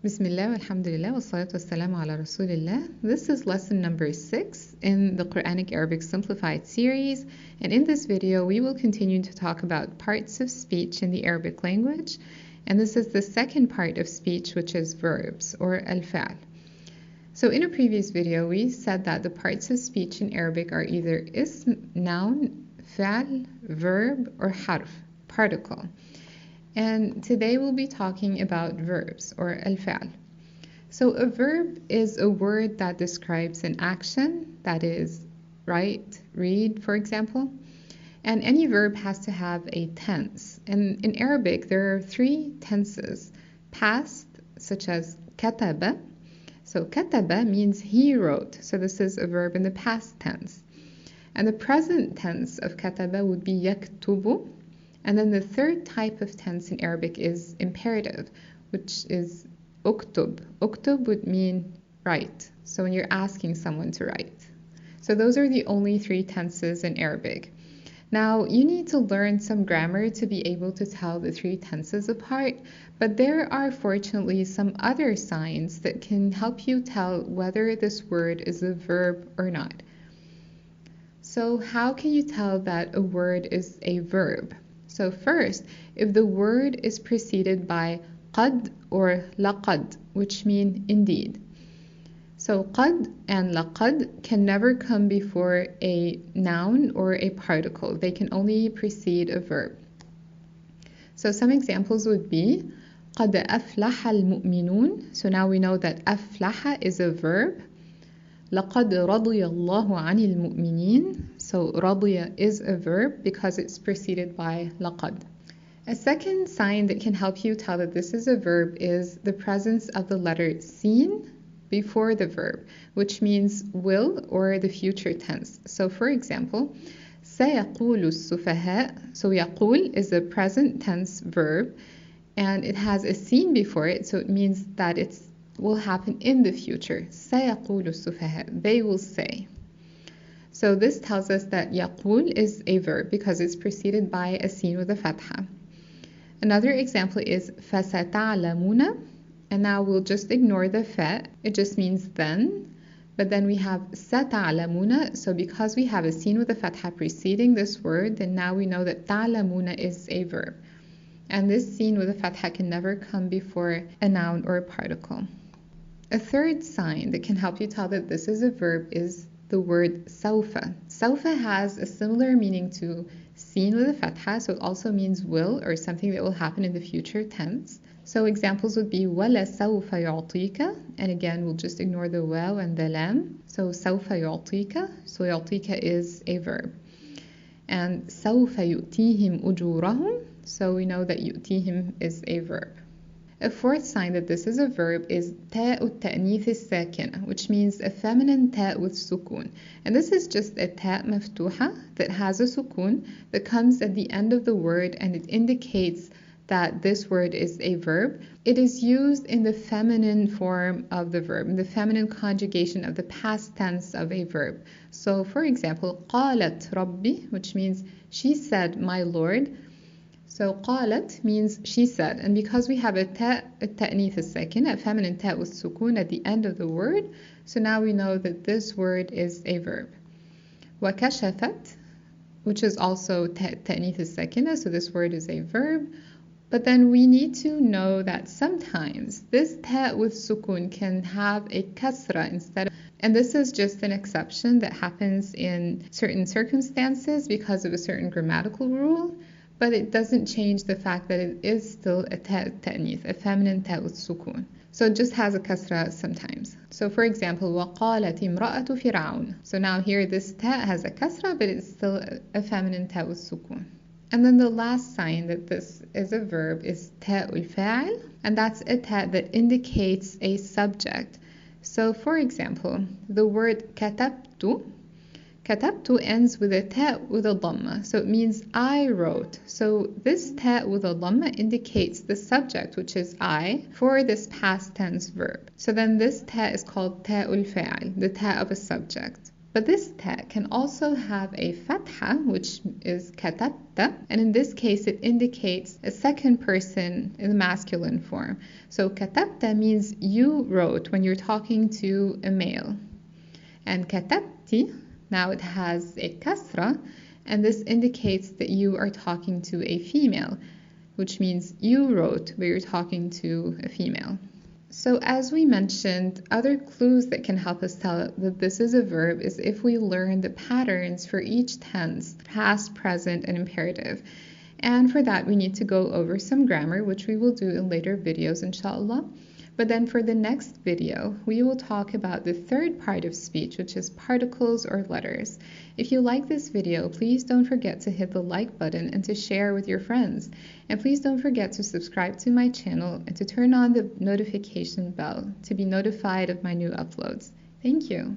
Bismillah, alhamdulillah, wassalatu wassalamu ala rasulillah. This is lesson number 6 in the Quranic Arabic Simplified series, and in this video we will continue to talk about parts of speech in the Arabic language, and this is the second part of speech, which is verbs or al-fa'l. So in a previous video we said that the parts of speech in Arabic are either ism, noun, fa'l, verb, or harf, particle. And today we'll be talking about verbs or al-fa'l. So a verb is a word that describes an action, that is write, read, for example. And any verb has to have a tense. And in Arabic there are 3 tenses. Past, such as kataba. So kataba means he wrote. So this is a verb in the past tense. And the present tense of kataba would be yaktubu. And then the third type of tense in Arabic is imperative, which is uktub. Uktub would mean write. So when you're asking someone to write. So those are the only 3 tenses in Arabic. Now you need to learn some grammar to be able to tell the 3 tenses apart, but there are fortunately some other signs that can help you tell whether this word is a verb or not. So how can you tell that a word is a verb? So first, if the word is preceded by qad or laqad, which mean indeed. So qad and laqad can never come before a noun or a particle. They can only precede a verb. So some examples would be قد أفلح المؤمنون. So now we know that أفلح is a verb. لقد رضي الله عن المؤمنين. So رضي is a verb because it's preceded by لقد. A second sign that can help you tell that this is a verb is the presence of the letter sin before the verb, which means will or the future tense. So for example, سيقول السفهاء. So يقول is a present tense verb and it has a sin before it, so it means that it will happen in the future. سيقول السفهاء. They will say. So this tells us that يقول is a verb because it's preceded by a sin with a fatha. Another example is فستعلمون. And now we'll just ignore the fa. It just means then. But then we have ستعلمون. So because we have a sin with a fatha preceding this word, then now we know that تعلمون is a verb. And this sin with a fatha can never come before a noun or a particle. A third sign that can help you tell that this is a verb is the word سوف. سوف has a similar meaning to sin with a fatha, so it also means will or something that will happen in the future tense. So examples would be وَلَسَوْفَ يُعْطِيكَ, and again we'll just ignore the waw and the lam. So سوف يعطيك, so يعطيك is a verb. And سوف يؤتيهم أجورهم, so we know that يؤتيهم is a verb. A fourth sign that this is a verb is تاء التأنيث الساكنة, which means a feminine ta with sukun. And this is just a ta maftuha that has a sukun that comes at the end of the word, and it indicates that this word is a verb. It is used in the feminine form of the verb, in the feminine conjugation of the past tense of a verb. So for example, قالت ربي, which means she said, my Lord. So قالت means she said, and because we have a ta التأنيث الساكنة, a feminine ta with sukun at the end of the word, so now we know that this word is a verb. وكشفت, which is also ta التأنيث الساكنة, so this word is a verb. But then we need to know that sometimes this ta with sukun can have a kasra instead of, and this is just an exception that happens in certain circumstances because of a certain grammatical rule. But it doesn't change the fact that it is still a ta ta'nith, a feminine ta with sukun. So it just has a kasra sometimes. So for example, وَقَالَتِ امْرَأَةُ فِرْعَوْنَ. So now here this ta has a kasra, but it's still a feminine ta with sukun. And then the last sign that this is a verb is ta'ul fa'il, and that's a ta that indicates a subject. So for example, the word katabtu. Katabtu ends with a ta with a dhamma, so it means I wrote. So this ta with a dhamma indicates the subject, which is I, for this past tense verb. So then this ta is called ta'ul fa'il, the ta of a subject. But this ta can also have a fatha, which is katabta, and in this case it indicates a second person in the masculine form. So katabta means you wrote when you're talking to a male. And katabti, now it has a kasra, and this indicates that you are talking to a female, which means you wrote but you're talking to a female. So as we mentioned, other clues that can help us tell that this is a verb is if we learn the patterns for each tense, past, present, and imperative. And for that, we need to go over some grammar, which we will do in later videos, inshallah. But then for the next video, we will talk about the third part of speech, which is particles or letters. If you like this video, please don't forget to hit the like button and to share with your friends. And please don't forget to subscribe to my channel and to turn on the notification bell to be notified of my new uploads. Thank you.